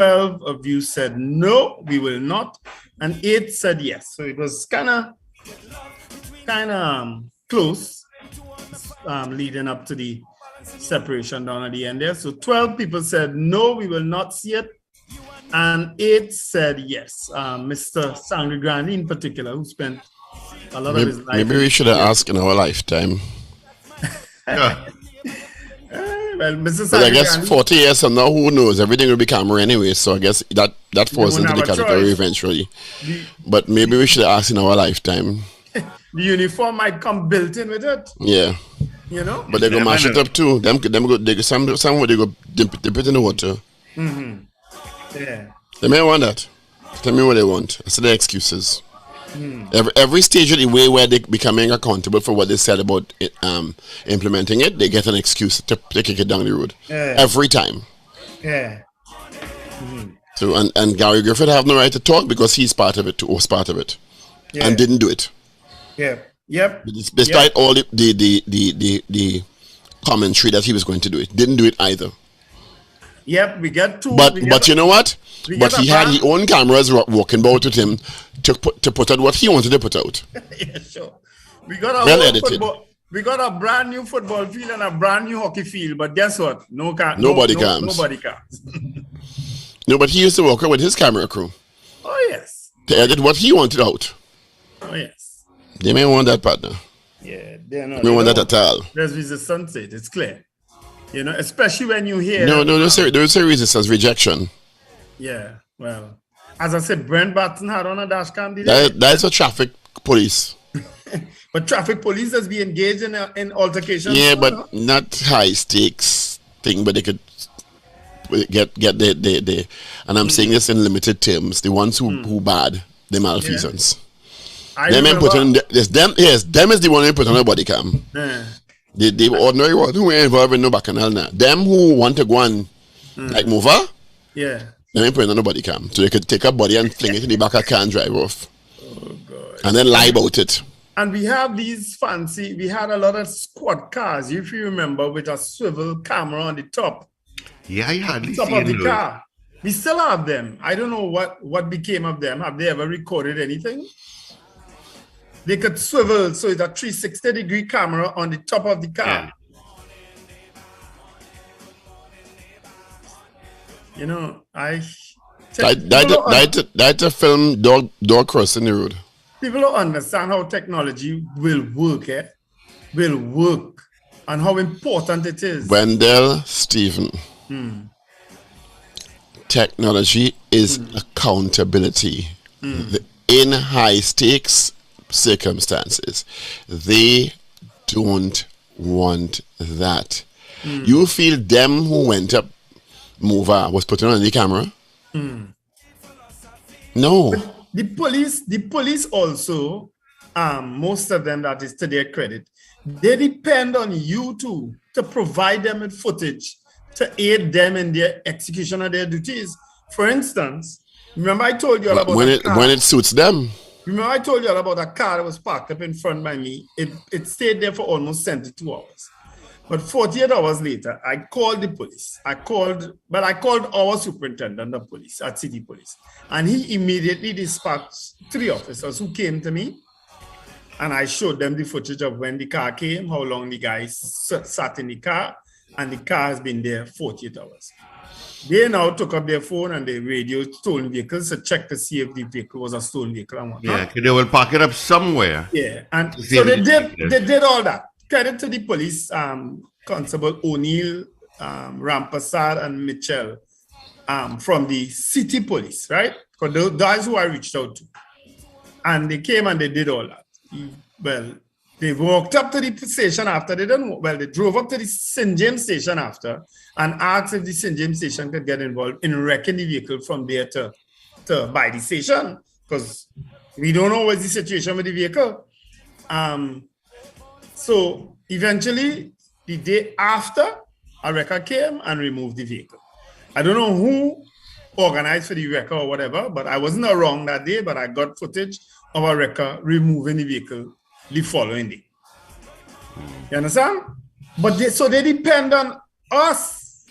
12 of you said no, we will not, and 8 said yes. So it was kind of close, leading up to the separation down at the end there. So 12 people said no, we will not see it, and 8 said yes. Mr. Sangre Grande in particular, who spent a lot of his life. Maybe we should have asked in our lifetime. Yeah. Well, Mr. But I guess 40 years from now, who knows? Everything will be camera anyway, so I guess that falls into the category eventually. But maybe we should ask in our lifetime. The uniform might come built in with it. Yeah. You know? But they go mash it up too. They go somewhere they go dip it in the water. Mm-hmm. Yeah. They may want that. Tell me what they want. That's the excuses. Every stage of the way where they're becoming accountable for what they said about it, implementing it, they get an excuse to kick it down the road. Yeah. Every time. Yeah. So and Gary Griffith have no right to talk because he's part of it too, was part of it, and didn't do it. Yeah. Yep. Despite all the commentary that he was going to do it, didn't do it either. Yep, we get two. But you know what? But he had his own cameras walking about with him to put out what he wanted to put out. Yeah, sure. We got a brand new football field and a brand new hockey field, but guess what? Nobody comes. No, but he used to walk out with his camera crew. Oh yes. To edit what he wanted out. Oh yes. They may want that, partner. Yeah, they may want that at all. There's resistance, it's clear. You know, especially when you hear... No, there's a resistance, rejection. Yeah, well, as I said, Brent Batson had on a dash cam. That's a traffic police. But traffic police has been engaged in altercations. Yeah, but not high stakes thing, but they could get the and I'm saying this in limited terms, the ones who bad, the malfeasance. Yeah. Them is the one who put on a body cam. Yeah. The ordinary one who ain't involved in no bacchanal now. Them who want to go on like mover, yeah, they ain't putting on a body cam. So they could take a body and fling it in the back of car and drive off. Oh God. And then lie about it. And we have these we had a lot of squad cars, if you remember, with a swivel camera on the top. Yeah, I hardly top see of the those. car. We still have them. I don't know what became of them. Have they ever recorded anything? They could swivel, so it's a 360-degree camera on the top of the car. Yeah. You know, that's a film dog crossing the road. People don't understand how technology will work, and how important it is. Wendell Stephen. Technology is accountability. In high stakes circumstances, they don't want that. You feel them who went up mover was putting on the camera? No. But the police also, most of them, that is to their credit, they depend on you to provide them with footage to aid them in their execution of their duties. For instance, remember I told you all about when it suits them. Remember I told you all about a car that was parked up in front by me. It stayed there for almost 72 hours. But 48 hours later, I called the police. I called our superintendent of police at City Police. And he immediately dispatched 3 officers who came to me. And I showed them the footage of when the car came, how long the guys sat in the car. And the car has been there 48 hours. They now took up their phone and they radioed stolen vehicles to check to see if the vehicle was a stolen vehicle and whatnot. Yeah, because they will park it up somewhere. Yeah, and so they did all that. Credit to the police, Constable O'Neill, Rampasad, and Mitchell from the city police, right? Because those guys who I reached out to. And they came and they did all that. Well, they walked up to the station after. They drove up to the St. James station after and asked if the St. James station could get involved in wrecking the vehicle from there to by the station, because we don't know what's the situation with the vehicle. So eventually, the day after, a wrecker came and removed the vehicle. I don't know who organized for the wrecker or whatever, but I wasn't around that day, but I got footage of a wrecker removing the vehicle the following day. You understand? But they depend on us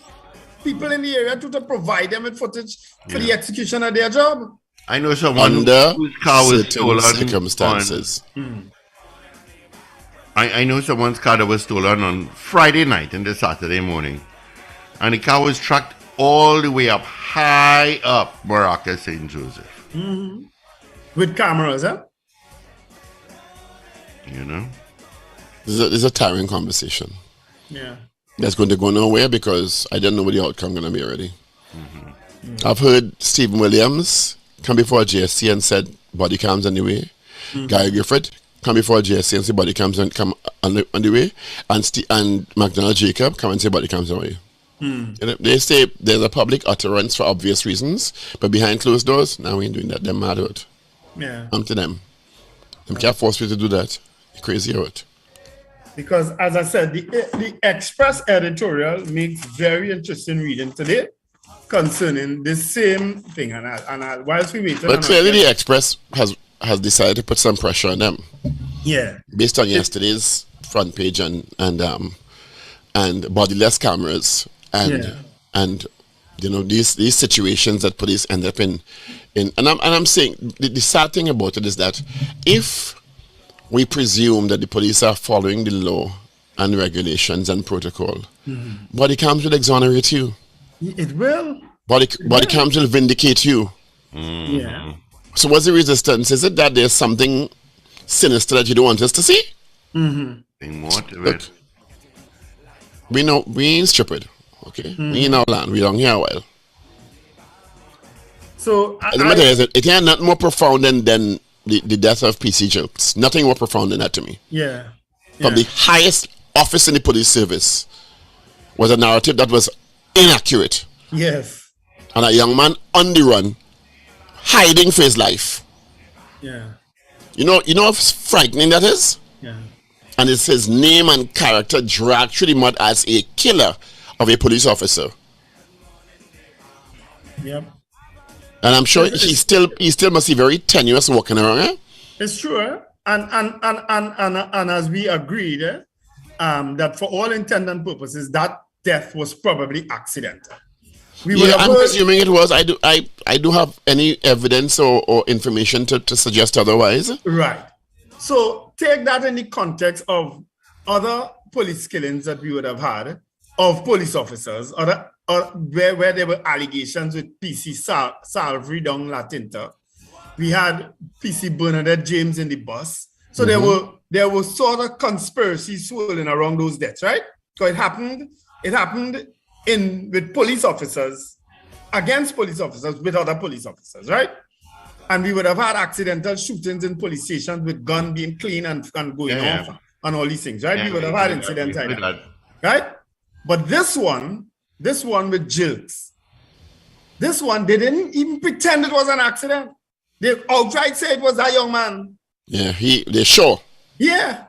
people in the area to provide them with footage for the execution of their job. I know someone Under whose car was certain stolen circumstances. I know someone's car that was stolen on Friday night and Saturday morning. And the car was tracked all the way up, high up Baraka St. Joseph. With cameras, huh? You know? This is a tiring conversation. Yeah. That's going to go nowhere because I don't know what the outcome going to be already. I've heard Stephen Williams come before JSC and said body cams on the way. Guy Gifford come before JSC and say body cams on the way. And McDonald Jacob come and say body cams on the way. They say there's a public utterance for obvious reasons, but behind closed doors, now we ain't doing that. They're mad out. Yeah. I'm to them. Them can't force me to do that. You're crazy out. Because, as I said, the Express editorial makes very interesting reading today concerning the same thing. And whilst we wait, but clearly the Express has decided to put some pressure on them. Yeah. Based on yesterday's front page and bodiless cameras and you know these situations that police end up in and I'm saying the sad thing about it is that if we presume that the police are following the law and regulations and protocol, body cams will exonerate you. It will. Body cams will vindicate you. Yeah. So what's the resistance? Is it that there's something sinister that you don't want us to see? Think more to it. We know we ain't stupid. Okay? We in our land. We don't here a while. So the matter is it ain't nothing more profound than the death of PC Jokes. Nothing more profound than that to me. Yeah. From the highest office in the police service was a narrative that was inaccurate. Yes. And a young man on the run, hiding for his life. Yeah. You know how frightening that is? Yeah. And it's his name and character dragged through the mud as a killer of a police officer. Yep. And I'm sure he still must be very tenuous walking around. Eh? It's true, eh? And as we agreed, that for all intent and purposes, that death was probably accidental. I'm presuming it was. I do have any evidence or information to suggest otherwise. Right. So take that in the context of other police killings that we would have had of police officers, or where there were allegations with PC Salvery down La Tinta. We had PC Bernadette James in the bus. So there were sort of conspiracies swirling around those deaths, right? So it happened with police officers, against police officers, with other police officers, right? And we would have had accidental shootings in police stations with gun being clean and going off and all these things, right? Yeah, we would have had incidents like that, right? But this one with Jilks, this one, they didn't even pretend it was an accident. They outright said it was that young man. Yeah, they're sure. Yeah.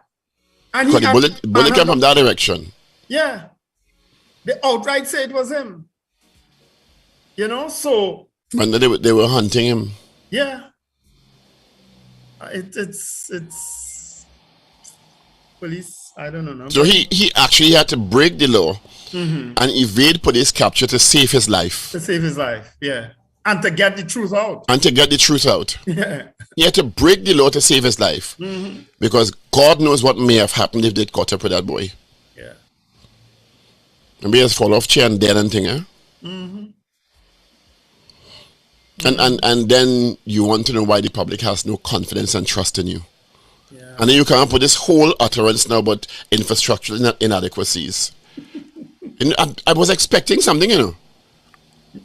And the bullet came from that direction. Yeah. They outright said it was him. You know, so. And they were hunting him. Yeah. It's police, I don't know. So he actually had to break the law and evade police capture to save his life. To save his life, yeah. And to get the truth out. Yeah. He had to break the law to save his life. Because God knows what may have happened if they'd caught up with that boy. Yeah. Maybe he has fall off chair and dead and thing, eh? And then you want to know why the public has no confidence and trust in you. Yeah. And then you come up with this whole utterance now about infrastructural inadequacies. I was expecting something, you know.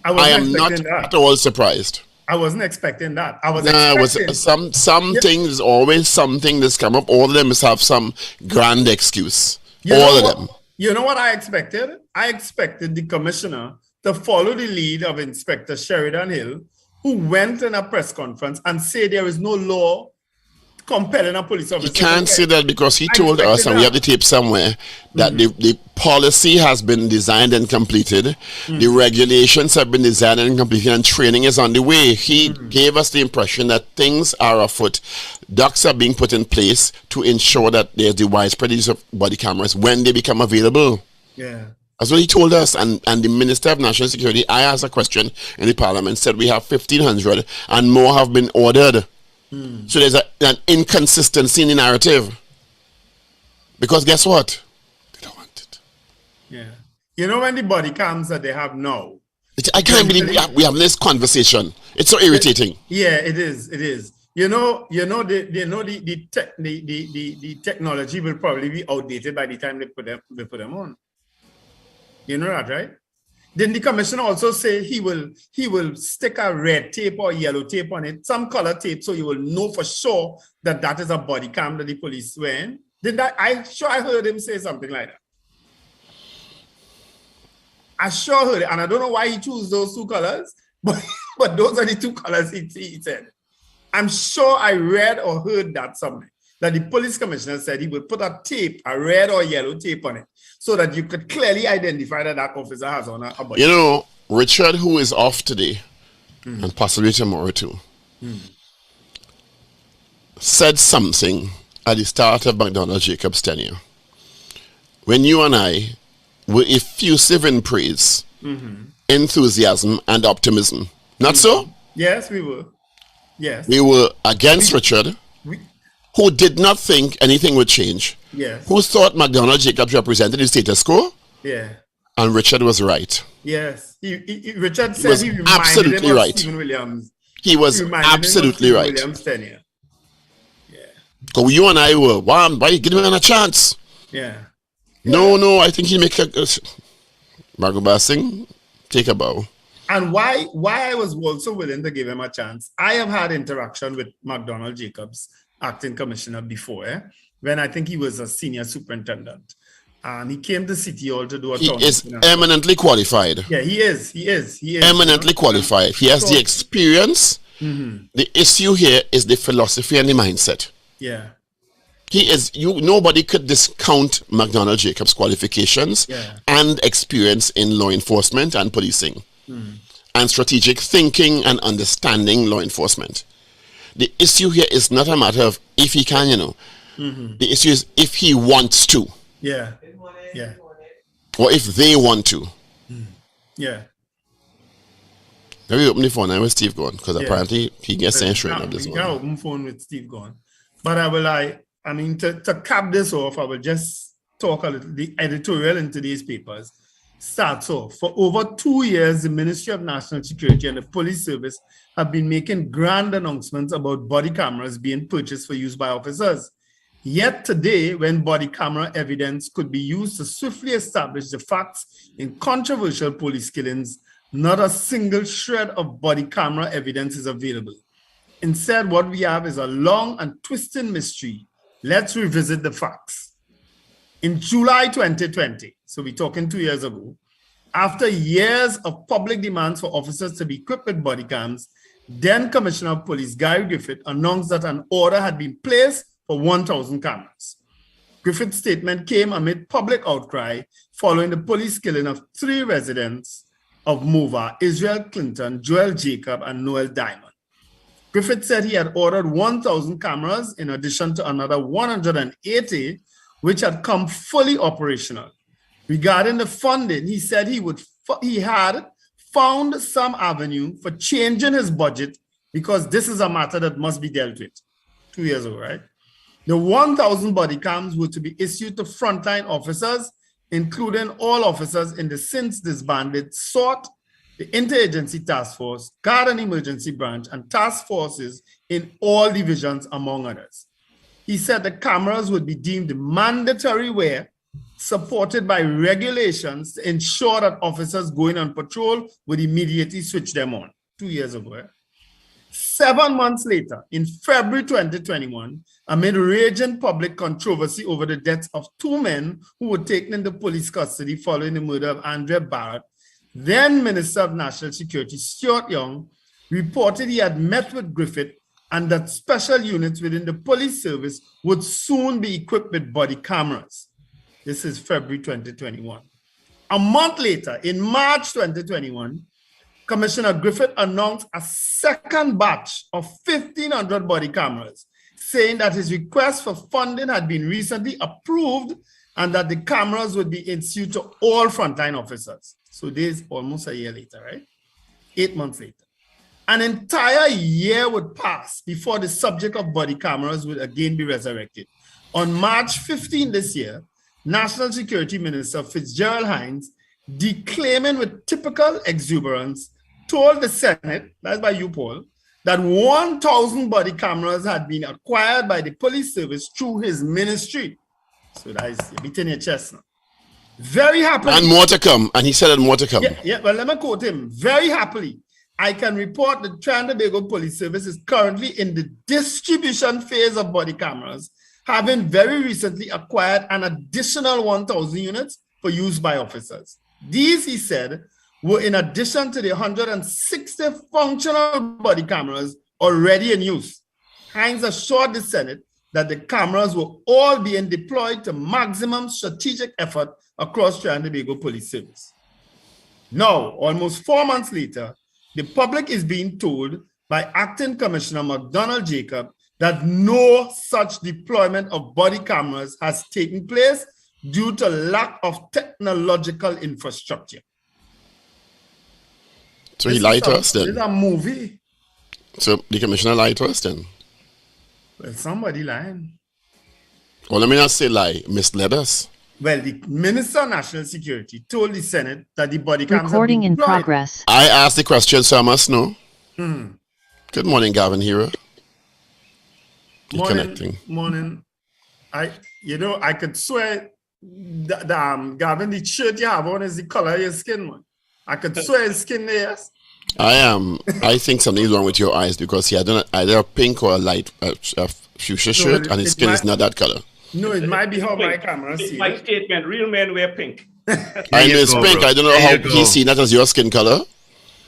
I am not at all surprised. I wasn't expecting that. I was expecting something. There's always something that's come up. All of them must have some grand excuse. All of them. You know what I expected? I expected the commissioner to follow the lead of Inspector Sheridan Hill, who went in a press conference and said there is no law compelling a police officer. He can't say that because he told us, and we have the tape somewhere, that the policy has been designed and completed, the regulations have been designed and completed, and training is on the way. He gave us the impression that things are afoot. Ducks are being put in place to ensure that there's the widespread use of body cameras when they become available. Yeah. That's what he told us. And the Minister of National Security, I asked a question in the Parliament, said we have 1,500 and more have been ordered. So there's an inconsistency in the narrative. Because guess what? They don't want it. Yeah. You know, when the body cams that they have now. I can't believe we have this conversation. It's so irritating. Yeah, it is. It is. The technology will probably be outdated by the time they put them on. You know that, right? Didn't the commissioner also say he will stick a red tape or yellow tape on it, some color tape, so you will know for sure that is a body cam that the police wearing? I heard him say something like that. I sure heard it, and I don't know why he chose those two colors, but those are the two colors he said. I'm sure I read or heard that somewhere, that the police commissioner said he would put a tape, a red or yellow tape on it, so that you could clearly identify that officer has on a body. You know, Richard, who is off today, and possibly tomorrow too, said something at the start of McDonald Jacobs' tenure. When you and I were effusive in praise, enthusiasm, and optimism. Not so? Yes, we were. Yes. We were against Richard, who did not think anything would change. Yes. Who thought McDonald Jacobs represented the status quo. Yeah. And Richard was right. Richard said he reminded absolutely him of right. Stephen Williams. He was absolutely right. Williams' tenure. Yeah. So you and I were, why give him a chance? Yeah. No, I think he'll make a... Ragoobarsingh, take a bow. And why I was also willing to give him a chance, I have had interaction with McDonald Jacobs, acting commissioner, before, when I think he was a senior superintendent. And he came to City Hall to do a town. He is eminently qualified. Yeah, he is. Eminently qualified. He has the experience. The issue here is the philosophy and the mindset. Yeah. He is, nobody could discount McDonald Jacobs' qualifications and experience in law enforcement and policing. And strategic thinking and understanding law enforcement. The issue here is not a matter of if he can, The issue is if he wants to. Yeah. Yeah. Or if they want to. Yeah. Let me open the phone now with Steve gone, because apparently he gets censured of this one. Yeah, open phone with Steve gone. But to cap this off, I will just talk a little. The editorial in today's papers starts off. For over 2 years, the Ministry of National Security and the Police Service have been making grand announcements about body cameras being purchased for use by officers. Yet today, when body camera evidence could be used to swiftly establish the facts in controversial police killings, not a single shred of body camera evidence is available. Instead, what we have is a long and twisting mystery. Let's revisit the facts. In July 2020, so we're talking 2 years ago, after years of public demands for officers to be equipped with body cams, then Commissioner of Police Gary Griffith announced that an order had been placed for 1,000 cameras. Griffith's statement came amid public outcry following the police killing of 3 residents of Mova, Israel Clinton, Joel Jacob, and Noel Diamond. Griffith said he had ordered 1,000 cameras in addition to another 180, which had come fully operational. Regarding the funding, he said he had found some avenue for changing his budget because this is a matter that must be dealt with. 2 years ago, right? The 1,000 body cams were to be issued to frontline officers, including all officers in the since disbanded SORT, the Interagency Task Force, Guard and Emergency Branch, and task forces in all divisions, among others. He said the cameras would be deemed mandatory wear, supported by regulations to ensure that officers going on patrol would immediately switch them on. 2 years ago. 7 months later, in February 2021, amid raging public controversy over the deaths of 2 men who were taken into police custody following the murder of Andrea Barrett, then Minister of National Security Stuart Young reported he had met with Griffith and that special units within the police service would soon be equipped with body cameras. This is February 2021. A month later, in March 2021, Commissioner Griffith announced a second batch of 1,500 body cameras, saying that his request for funding had been recently approved and that the cameras would be issued to all frontline officers. So this is almost a year later, right? 8 months later. An entire year would pass before the subject of body cameras would again be resurrected. On March 15 this year, National Security Minister Fitzgerald Hines, declaiming with typical exuberance, told the Senate, that's by you, Paul, that 1,000 body cameras had been acquired by the police service through his ministry. So that is, you're beating your chest now. Very happily. And more to come. And he said that more to come. Yeah, well, let me quote him. Very happily, I can report the Trinidad and Tobago Police Service is currently in the distribution phase of body cameras, having very recently acquired an additional 1,000 units for use by officers. These, he said, were in addition to the 160 functional body cameras already in use. Hines assured the Senate that the cameras were all being deployed to maximum strategic effort across Trinidad and Tobago Police Service. Now, almost 4 months later, the public is being told by Acting Commissioner McDonald Jacob that no such deployment of body cameras has taken place due to lack of technological infrastructure. So he lied to us then. It's a movie. So the commissioner lied to us then. Well, somebody lying. Well, let me not say lie, misled us. Well, the Minister of National Security told the Senate that the body cameras Recording in progress. I asked the question, so I must know. Good morning, Gavin Hero. Connecting. Morning. I could swear that Gavin, the shirt you have on is the color of your skin, man. I could swear his skin there. Yes. I think something's wrong with your eyes because he had either a pink or a light fuchsia shirt, and his skin is not that color. No, it might be how my camera sees. My statement: real men wear pink. I know it's pink. I don't know how he's seen that as your skin color.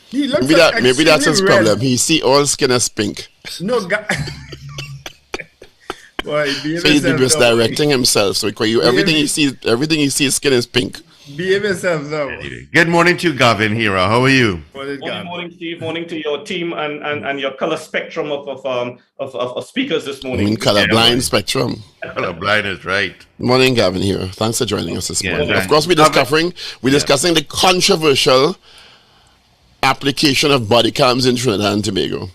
He looks Maybe that's his red. problem. He see all skin as pink. No, boy, So he's misdirecting himself. So everything he sees skin is pink. Behave yourself now. Good morning to you, Gavin Hero. How are you? Morning, Steve. Morning to your team and your color spectrum of speakers this morning. I mean, colorblind spectrum. Colorblind is right. Morning, Gavin here. Thanks for joining us this morning. Right. Of course, we're discussing the controversial application of body cams in Trinidad and Tobago.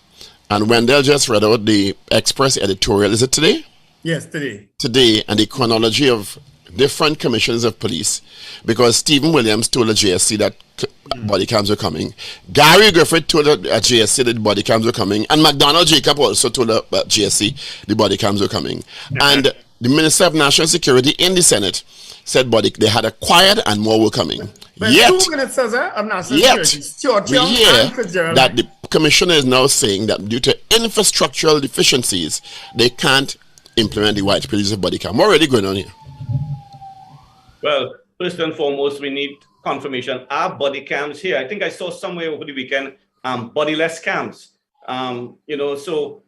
And Wendell just read out the Express editorial. Is it today? Yes, today. Today, and the chronology of different commissions of police, because Stephen Williams told the JSC that body cams were coming. Gary Griffith told the JSC that body cams were coming, and McDonald Jacob also told the JSC the body cams were coming. And the Minister of National Security in the Senate said they had acquired and more were coming. But Yet, 2 Ministers of National we Security, hear that the commissioner is now saying that due to infrastructural deficiencies, they can't implement the white police of body cam. What really going on here? Well, first and foremost, we need confirmation. Are body cams here? I think I saw somewhere over the weekend, bodiless cams. So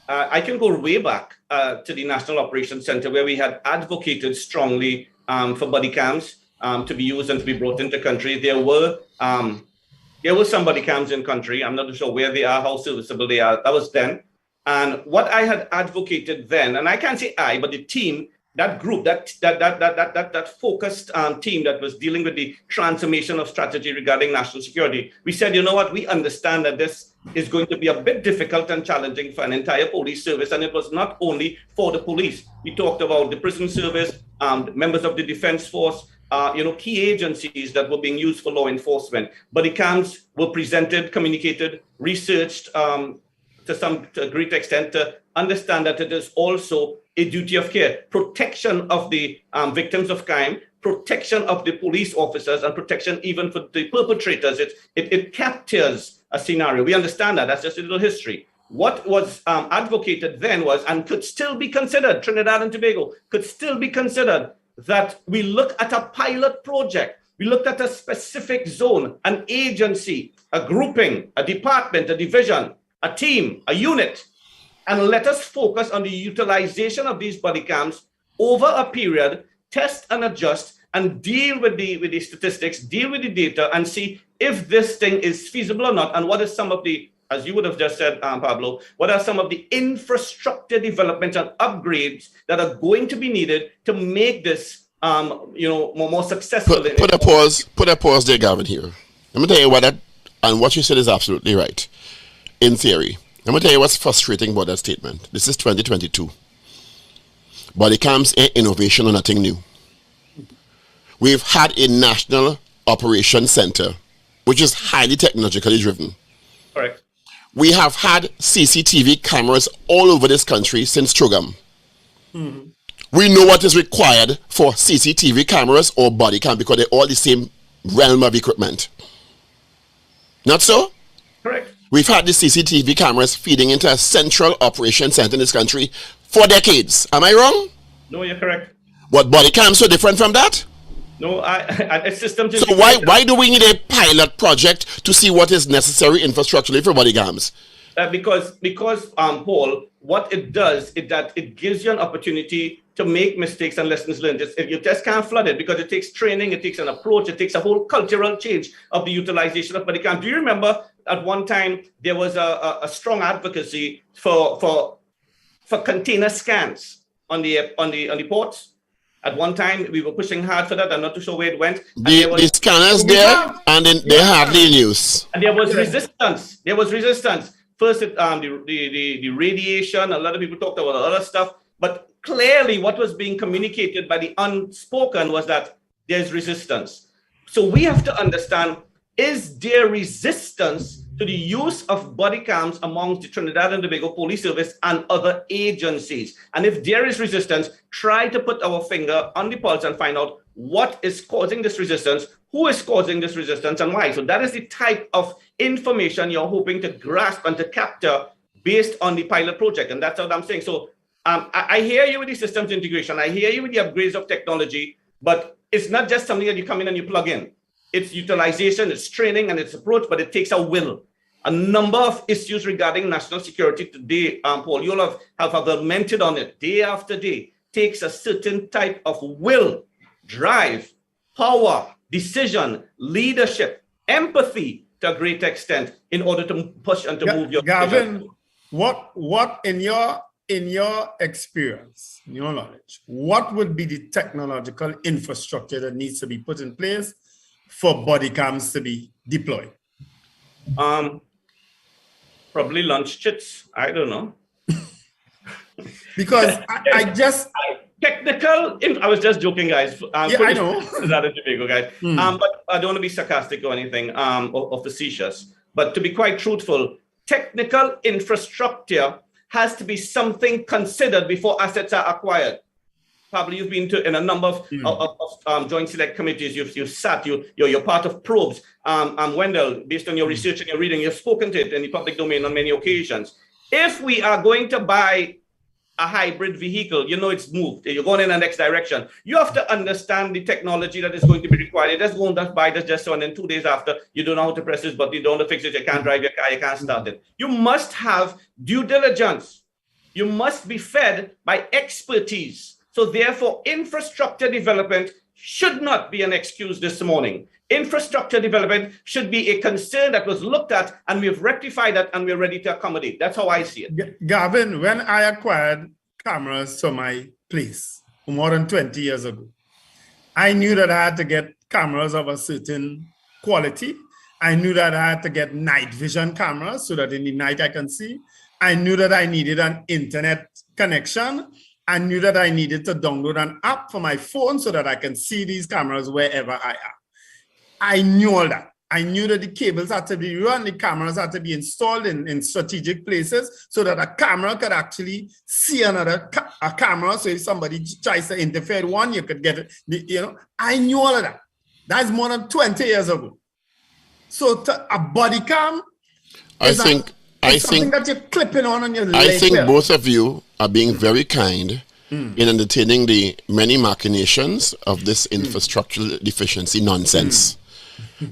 I can go way back to the National Operations Center where we had advocated strongly for body cams to be used and to be brought into country. There were some body cams in country. I'm not sure where they are, how serviceable they are. That was then. And what I had advocated then, and I can't say I, but the team, that group, that focused team that was dealing with the transformation of strategy regarding national security, we said, you know what, we understand that this is going to be a bit difficult and challenging for an entire police service. And it was not only for the police. We talked about the prison service, members of the defense force, key agencies that were being used for law enforcement. Body cams were presented, communicated, researched to a great extent to understand that it is also a duty of care, protection of the victims of crime, protection of the police officers, and protection even for the perpetrators. It captures a scenario. We understand that. That's just a little history. What was advocated then was, and could still be considered, Trinidad and Tobago could still be considered, that we look at a pilot project. We looked at a specific zone, an agency, a grouping, a department, a division, a team, a unit, and let us focus on the utilization of these body cams over a period, test and adjust, and deal with the statistics, deal with the data, and see if this thing is feasible or not, and what is some of the, as you would have just said, Pablo, what are some of the infrastructure developments and upgrades that are going to be needed to make this more successful. Put a pause there, Gavin, here. Let me tell you what you said is absolutely right. In theory. Let me tell you what's frustrating about that statement. This is 2022. Body cams ain't innovation or nothing new. We've had a national operations center, which is highly technologically driven. Correct. We have had CCTV cameras all over this country since Chogam. Mm-hmm. We know what is required for CCTV cameras or body cam because they're all the same realm of equipment. Not so? Correct. We've had the CCTV cameras feeding into a central operation center in this country for decades. Am I wrong? No, you're correct. What, body cams so different from that? No, a system. So why do we need a pilot project to see what is necessary infrastructurally for body cams? Because Paul, what it does is that it gives you an opportunity to make mistakes and lessons learned. You just can't flood it because it takes training, it takes an approach, it takes a whole cultural change of the utilization of body cam. Do you remember at one time there was a strong advocacy for container scans on the ports? At one time, we were pushing hard for that. I'm not too sure where it went. The scanners there, and then they're hardly in use. And there was resistance. First, the radiation. A lot of people talked about a lot of stuff. But clearly, what was being communicated by the unspoken was that there's resistance. So we have to understand, is there resistance to the use of body cams amongst the Trinidad and Tobago Police Service and other agencies? And if there is resistance, try to put our finger on the pulse and find out what is causing this resistance, who is causing this resistance, and why. So that is the type of information you're hoping to grasp and to capture based on the pilot project. And that's what I'm saying. So I hear you with the systems integration. I hear you with the upgrades of technology, but it's not just something that you come in and you plug in. It's utilization, it's training, and it's approach, but it takes a will. A number of issues regarding national security today, Paul, you all have lamented on it day after day, takes a certain type of will, drive, power, decision, leadership, empathy to a great extent in order to push and to move your Gavin, what in your experience, in your knowledge, what would be the technological infrastructure that needs to be put in place for body cams to be deployed? Probably lunch chits. I don't know. Because I just technical. I was just joking, guys. I know. That is Tobago, guys. But I don't want to be sarcastic or anything or facetious. But to be quite truthful, technical infrastructure has to be something considered before assets are acquired. Probably you've been in a number of joint select committees. You've sat. You're part of probes. Wendell, based on your research and your reading, you've spoken to it in the public domain on many occasions. If we are going to buy a hybrid vehicle, it's moved. You're going in the next direction. You have to understand the technology that is going to be required. You just go and buy this just so, and then 2 days after, you don't know how to press this button, you don't know how to fix it, you can't drive your car, you can't start it. You must have due diligence. You must be fed by expertise. So therefore, infrastructure development should not be an excuse this morning. Infrastructure development should be a concern that was looked at, and we've rectified that, and we're ready to accommodate. That's how I see it. Gavin, when I acquired cameras to my place more than 20 years ago, I knew that I had to get cameras of a certain quality. I knew that I had to get night vision cameras so that in the night I can see. I knew that I needed an internet connection. I knew that I needed to download an app for my phone so that I can see these cameras wherever I am. I knew all that. I knew that the cables had to be run, the cameras had to be installed in strategic places so that a camera could actually see a camera. So if somebody tries to interfere with one, you could get it. I knew all of that. That's more than 20 years ago. So a body cam, something that you're clipping on your leg. I think both of you are being very kind in entertaining the many machinations of this infrastructural deficiency nonsense.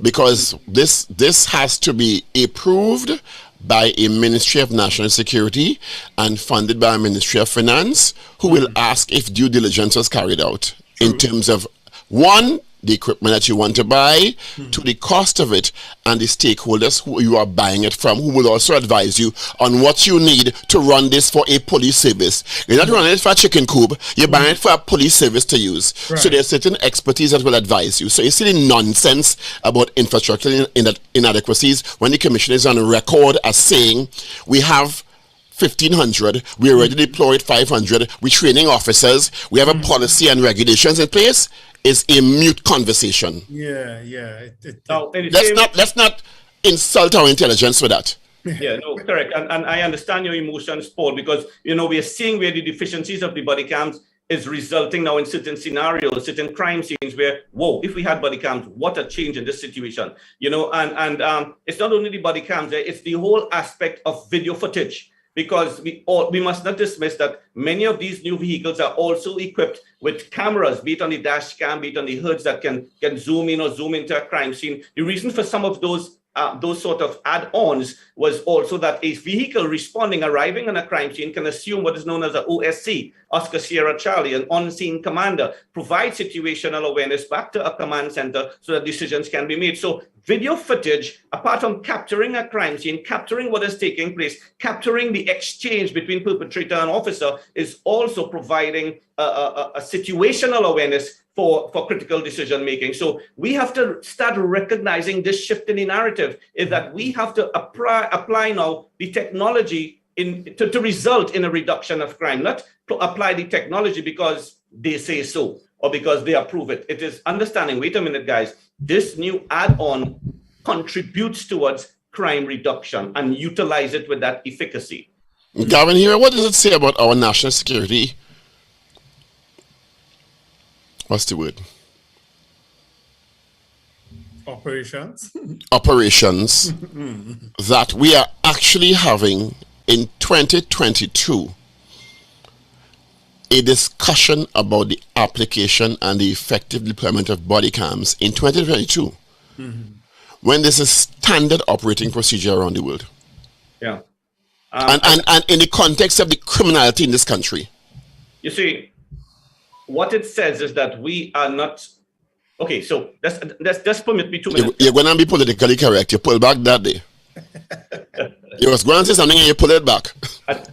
Because this has to be approved by a Ministry of National Security and funded by a Ministry of Finance, who will ask if due diligence was carried out in terms of, one, the equipment that you want to buy, to the cost of it, and the stakeholders who you are buying it from, who will also advise you on what you need to run this for a police service. You're not running it for a chicken coop, you're buying it for a police service to use. Right. So there's certain expertise that will advise you. So you see the nonsense about infrastructure inadequacies when the commission is on record as saying we have 1,500, we already deployed 500, we're training officers, we have a policy and regulations in place, is a mute conversation. Yeah. Now, Let's not insult our intelligence with that. Yeah, no, correct. And I understand your emotions, Paul, because, we are seeing where the deficiencies of the body cams is resulting now in certain scenarios, certain crime scenes where, whoa, if we had body cams, what a change in this situation, and it's not only the body cams, it's the whole aspect of video footage. Because we must not dismiss that many of these new vehicles are also equipped with cameras, be it on the dash cam, be it on the hoods that can zoom in or zoom into a crime scene. The reason for some of those sort of add-ons was also that a vehicle arriving on a crime scene can assume what is known as a OSC, Oscar Sierra Charlie, an on-scene commander, provide situational awareness back to a command center so that decisions can be made. So video footage, apart from capturing a crime scene, capturing what is taking place, capturing the exchange between perpetrator and officer, is also providing a situational awareness for critical decision making. So we have to start recognizing this shift in the narrative, is that we have to apply now the technology to result in a reduction of crime, not to apply the technology because they say so or because they approve it. It is understanding, wait a minute, guys, this new add-on contributes towards crime reduction and utilize it with that efficacy. Gavin, here, what does it say about our national security? What's the word? Operations. Operations that we are actually having in 2022 a discussion about the application and the effective deployment of body cams in 2022 when this is standard operating procedure around the world. Yeah. And in the context of the criminality in this country. You see, what it says is that we are not. Okay, so let's permit me 2 minutes. You're going to be politically correct. You pull back that day. You was going to say something and you pull it back.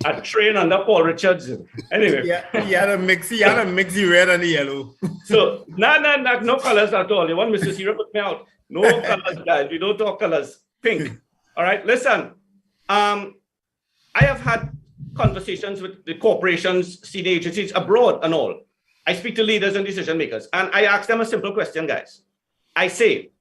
A train under Paul Richardson. Anyway. Yeah, he had a mix the red and the yellow. So, no colors at all. You want Mr. Sierra put me out. No colors, guys. We don't talk colors. Pink. All right, listen. I have had conversations with the corporations, senior agencies abroad and all. I speak to leaders and decision makers, and I ask them a simple question, guys. I say,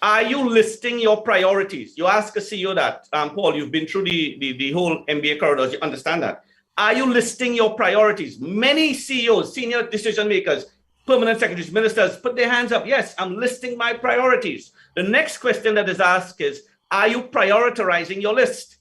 are you listing your priorities? You ask a CEO that, Paul, you've been through the whole MBA corridors, you understand that. Are you listing your priorities? Many CEOs, senior decision makers, permanent secretaries, ministers, put their hands up. Yes, I'm listing my priorities. The next question that is asked is, are you prioritizing your list?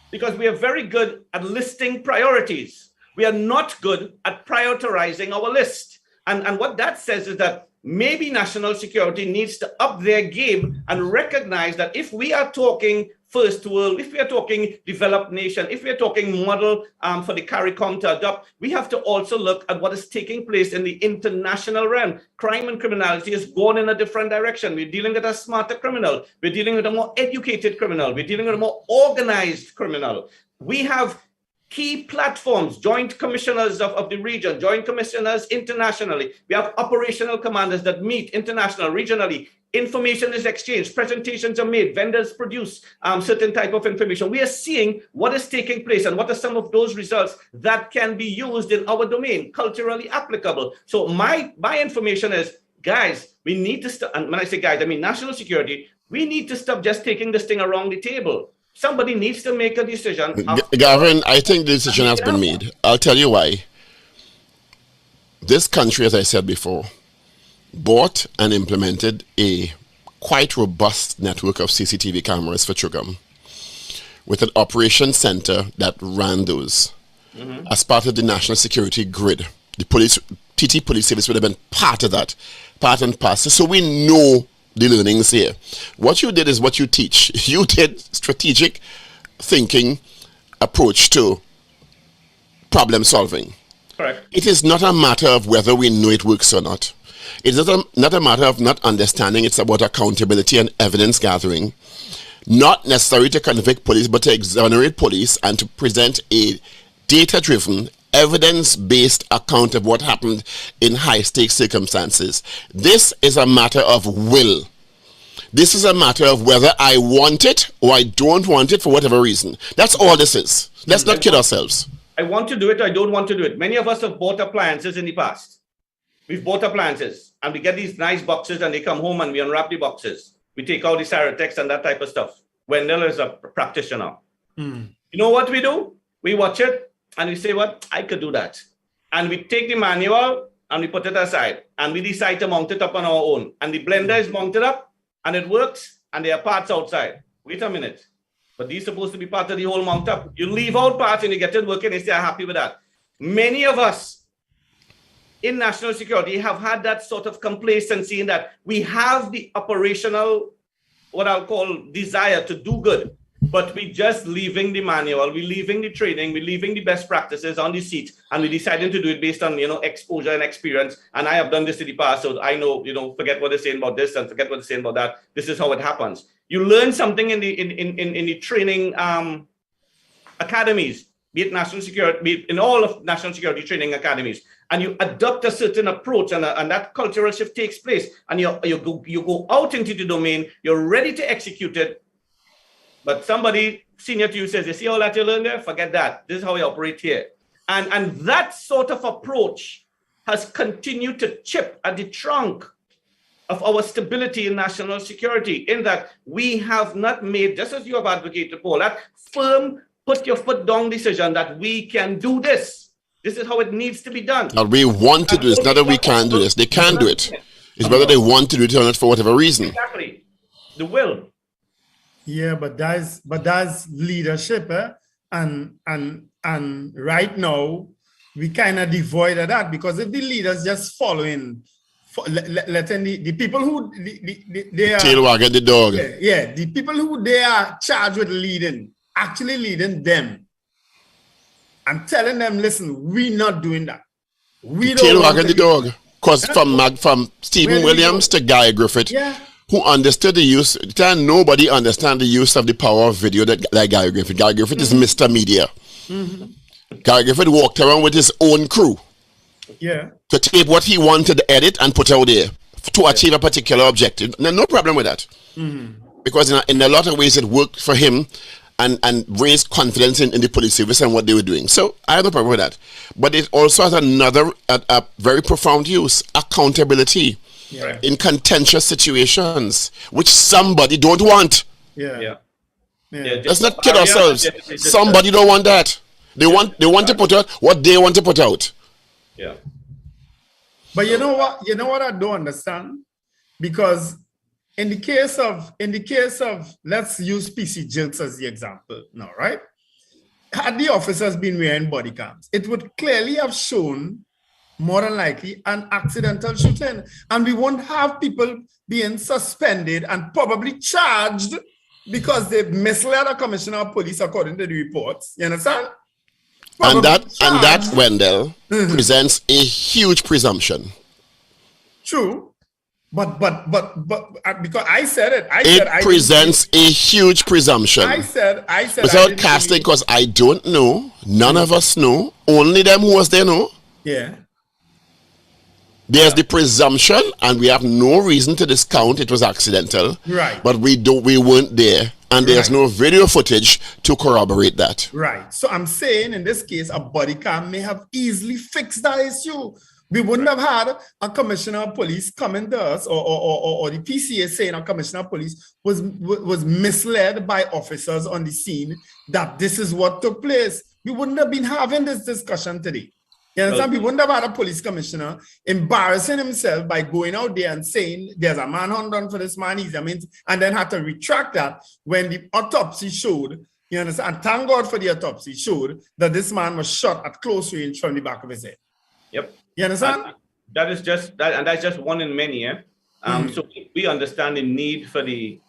Because we are very good at listing priorities. We are not good at prioritizing our list. And what that says is that maybe national security needs to up their game and recognize that if we are talking first world, if we are talking developed nation, if we are talking model for the CARICOM to adopt, we have to also look at what is taking place in the international realm. Crime and criminality is going in a different direction. We're dealing with a smarter criminal. We're dealing with a more educated criminal. We're dealing with a more organized criminal. We have key platforms, joint commissioners of the region, joint commissioners internationally. We have operational commanders that meet international, regionally. Information is exchanged, presentations are made, vendors produce certain type of information. We are seeing what is taking place and what are some of those results that can be used in our domain, culturally applicable. So my information is, guys, we need to stop, and when I say guys, I mean national security, we need to stop just taking this thing around the table. Somebody needs to make a decision. Gavin, I think the decision has been made. I'll tell you why. This country, as I said before, bought and implemented a quite robust network of CCTV cameras for Chugam with an operations center that ran those as part of the national security grid. The police, TT Police Service would have been part of that, part and parcel. So we know the learnings here. What you did is what you teach. You did strategic thinking approach to problem solving. Correct. It is not a matter of whether we know it works or not. It's not a matter of not understanding. It's about accountability and evidence gathering. Not necessarily to convict police, but to exonerate police and to present a data-driven, evidence-based account of what happened in high-stakes circumstances. This is a matter of will. This is a matter of whether I want it or I don't want it for whatever reason. That's all this is. Let's not kid ourselves. I want to do it, I don't want to do it. Many of us have bought appliances in the past. We've bought appliances and we get these nice boxes and they come home and we unwrap the boxes. We take out the Cyratex and that type of stuff. Wendell is a practitioner. You know what we do? We watch it and we say, what? I could do that. And we take the manual and we put it aside and we decide to mount it up on our own. And the blender is mounted up and it works and there are parts outside. Wait a minute. But these are supposed to be part of the whole mount up. You leave out parts and you get it working and say, I'm happy with that. Many of us in national security have had that sort of complacency in that we have the operational, what I'll call desire to do good, but we just leaving the manual, we leaving the training, we leaving the best practices on the seat, and we deciding to do it based on, exposure and experience. And I have done this in the past, so I know, forget what they're saying about this and forget what they're saying about that. This is how it happens. You learn something in the training academies, be it national security, be it in all of national security training academies, and you adopt a certain approach, and that cultural shift takes place, and you go out into the domain, you're ready to execute it, but somebody senior to you says, you see all that you learned there? Forget that. This is how we operate here. And that sort of approach has continued to chip at the trunk of our stability in national security, in that we have not made, just as you have advocated, Paul, that firm, put your foot down decision that we can do this. This is how it needs to be done. Or we want to do this, not that we can do this. They can do it. It's whether they want to do it or not for whatever reason. Exactly. The will. Yeah, but that's leadership, and right now we kind of devoid of that, because if the leaders just following, letting the people who they are tail wagging the dog. Yeah, the people who they are charged with leading, actually leading them. I'm telling them, listen, we're not doing that. We don't tail wagging the dog. Because from Stephen Williams to Guy Griffith, who understood the use, nobody understand the use of the power of video like Guy Griffith. Guy Griffith is Mr. Media. Guy Griffith walked around with his own crew to tape what he wanted to edit and put out there to achieve a particular objective. No problem with that. Because in a lot of ways it worked for him and raised confidence in the police service and what they were doing. So I have no problem with that. But it also has another a very profound use, accountability in contentious situations, which somebody don't want. Let's not kid ourselves. Somebody don't want that. They want to put out what they want to put out. But you know what I don't understand? Because in the case of let's use PC Jilts as the example now, right? Had the officers been wearing body cams, it would clearly have shown more than likely an accidental shooting, and we won't have people being suspended and probably charged because they misled a commissioner of police according to the reports. You understand? And that Wendell presents a huge presumption. True. But because I said it, it presents a huge presumption. I said without casting, because I don't know, none of us know, only them who was there know. There's the presumption, and we have no reason to discount it was accidental. Right. But we weren't there, and there's no video footage to corroborate that. Right. So I'm saying in this case, a body cam may have easily fixed that issue. We wouldn't have had a commissioner of police coming to us, or the PCA saying a commissioner of police was misled by officers on the scene that this is what took place. We wouldn't have been having this discussion today. You understand? We wouldn't have had a police commissioner embarrassing himself by going out there and saying there's a manhunt done for this man, and then had to retract that when the autopsy showed, you understand? And thank God for the autopsy showed that this man was shot at close range from the back of his head. Yep. You understand? That is just that, and that's just one in many. So we understand the need for the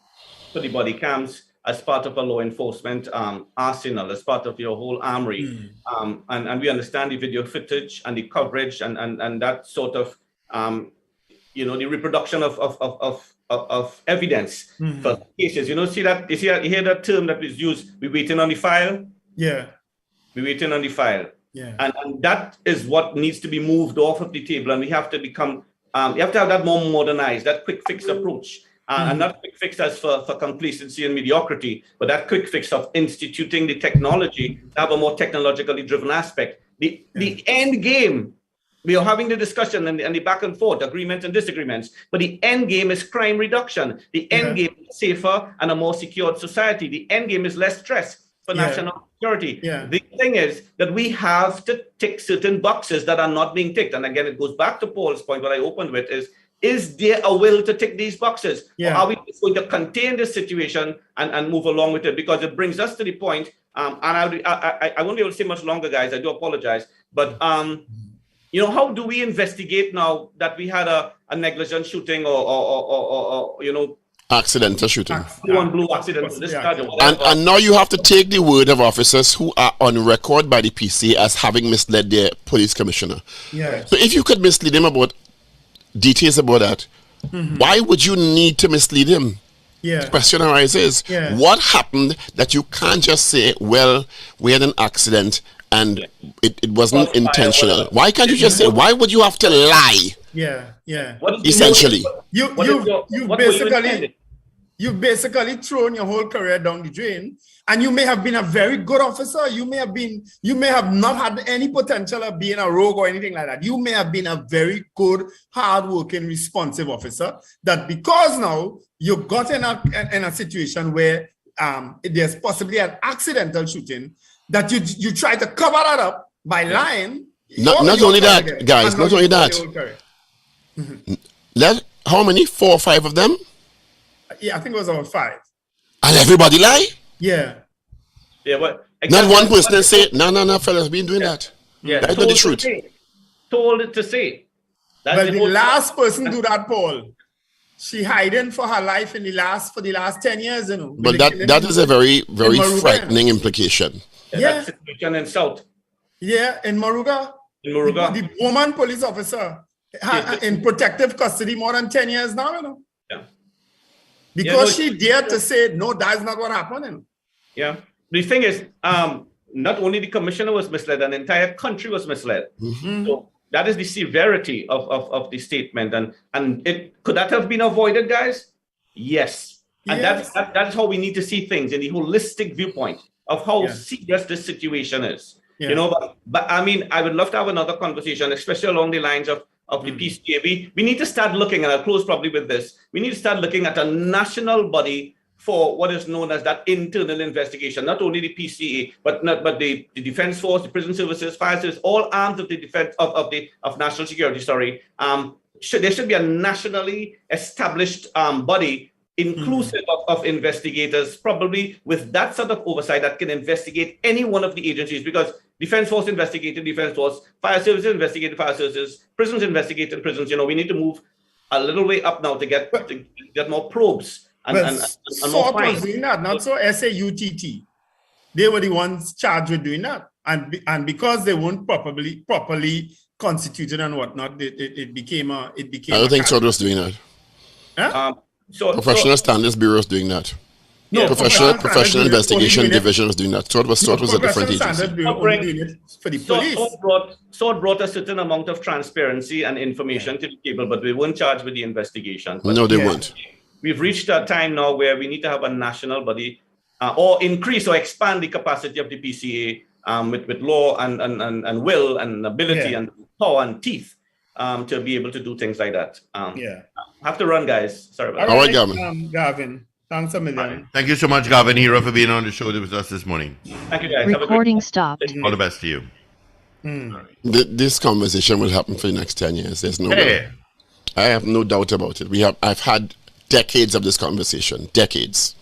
body cams as part of a law enforcement arsenal, as part of your whole armory, and we understand the video footage and the coverage and that sort of the reproduction of evidence for cases. You hear that term that is used, we're waiting on the file? Yeah. We're waiting on the file. Yeah. And that is what needs to be moved off of the table. And we have to become, you have to have that more modernized, that quick fix approach. And not quick fix as for complacency and mediocrity, but that quick fix of instituting the technology to have a more technologically driven aspect. The end game, we are having the discussion and the back and forth, agreements and disagreements, but the end game is crime reduction. The end game is safer and a more secured society. The end game is less stress for national security. The thing is that we have to tick certain boxes that are not being ticked. And again, it goes back to Paul's point, what I opened with is there a will to tick these boxes? Or are we going to contain this situation and move along with it? Because it brings us to the point, and I won't be able to say much longer, guys. I do apologize. But, how do we investigate now that we had a negligent shooting or accidental shooting? Blue accident, discharge or whatever. And now you have to take the word of officers who are on record by the PC as having misled their police commissioner. So if you could mislead him about details about that, why would you need to mislead him? The question arises, what happened that you can't just say, well, we had an accident and it wasn't intentional? Why can't you just say, why would you have to lie? Essentially. You've basically thrown your whole career down the drain, and you may have been a very good officer. You may have not had any potential of being a rogue or anything like that. You may have been a very good, hardworking, responsive officer that because now you got in a situation where there's possibly an accidental shooting, that you try to cover that up by lying. Not only that, guys, not only that. How many? 4 or 5 of them? Yeah, I think it was about 5. And everybody lie? Yeah. But not one person say, no, fellas, we ain't doing that. That's not the truth. Told it to say. But the last person do that, Paul, she hiding for her life for the last 10 years, But that is a very, very frightening implication. That situation in South. Yeah, in Moruga. The woman police officer in protective custody more than 10 years now, Because she dared to say, no, that's not what happened. Yeah. The thing is, not only the commissioner was misled, an entire country was misled. So that is the severity of the statement. And could that have been avoided, guys? Yes. And that's how we need to see things in the holistic viewpoint of how serious this situation is. But I mean, I would love to have another conversation, especially along the lines of the PCA. We need to start looking, and I'll close probably with this. We need to start looking at a national body for what is known as that internal investigation. Not only the PCA, but the Defense Force, the Prison Services, Fire Service, all arms of the defense of national security. There should be a nationally established body, inclusive of investigators, probably with that sort of oversight that can investigate any one of the agencies, because Defense Force investigated Defense Force, Fire Services investigated Fire Services, prisons investigated prisons. We need to move a little way up now to get more probes and more fines. Doing that, not so SAUTT. They were the ones charged with doing that, and because they weren't properly constituted and whatnot, it became. I don't think SOT was doing that. Huh? Professional Standards Bureau is doing that. No, professional investigation division was doing that. SOT was a different agency. For the police. SOT brought a certain amount of transparency and information to the table, but we weren't charged with the investigation. No, they weren't. We've reached a time now where we need to have a national body or increase or expand the capacity of the PCA with law and will and ability and power and teeth to be able to do things like that. Have to run, guys. Sorry about that. All right, Gavin. Thanks a million. Thank you so much, Gavin Hero, for being on the show with us this morning. Thank you, guys. Recording stopped. All the best to you. This conversation will happen for the next 10 years. There's no way. I have no doubt about it. I've had decades of this conversation. Decades.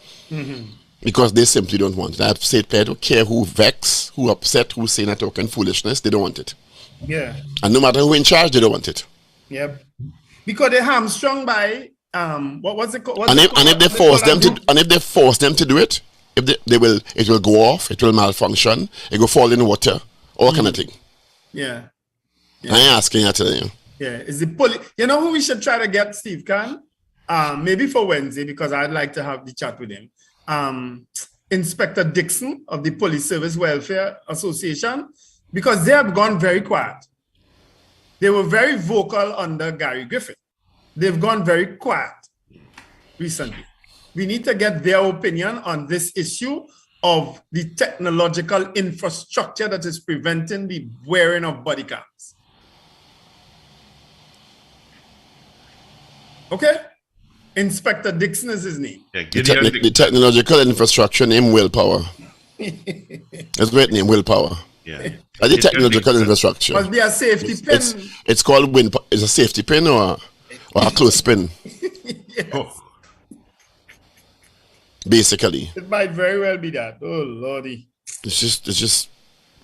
Because they simply don't want it. I've said, I don't care who vex, who upset, who's saying a token foolishness, they don't want it. Yeah. And no matter who in charge, they don't want it. Yep. Because they're hamstrung by what was it called? If they force them to do it, it will go off, it will malfunction, it will fall in water, all kind of thing. Yeah. I ain't asking you to tell you. Yeah, is the police. You know who we should try to get, Steve Khan? Maybe for Wednesday, because I'd like to have the chat with him. Inspector Dixon of the Police Service Welfare Association, because they have gone very quiet. They were very vocal under Gary Griffith. They've gone very quiet recently. We need to get their opinion on this issue of the technological infrastructure that is preventing the wearing of body cams. Okay? Inspector Dixon is his name. Yeah, The technological infrastructure name Willpower. That's a great name, Willpower. Yeah. The technological infrastructure. Must be a safety pin. It's called It's a safety pin or a close pin. Yes. Oh, Basically. It might very well be that. Oh, Lordy. It's just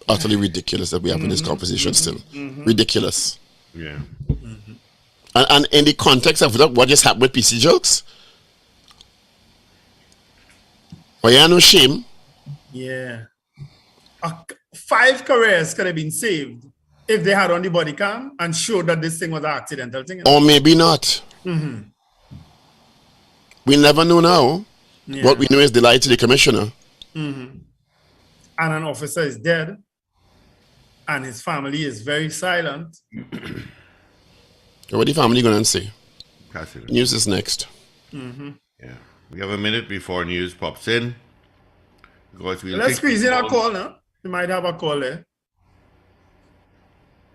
utterly ridiculous that we have in this conversation still. Ridiculous. yeah. And in the context of what just happened with PC jokes, well, yeah, no shame. Yeah. 5 careers could have been saved if they had on the body cam and showed that this thing was an accidental thing. Or maybe not. We never know now. Yeah. What we know is they lied to the commissioner. And an officer is dead. And his family is very silent. What the family going to say? Pass it. News is next. Yeah. We have a minute before news pops in. Because we'll Let's take squeeze in a calls. call now. We might have a call there.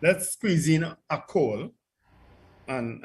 Let's squeeze in a call and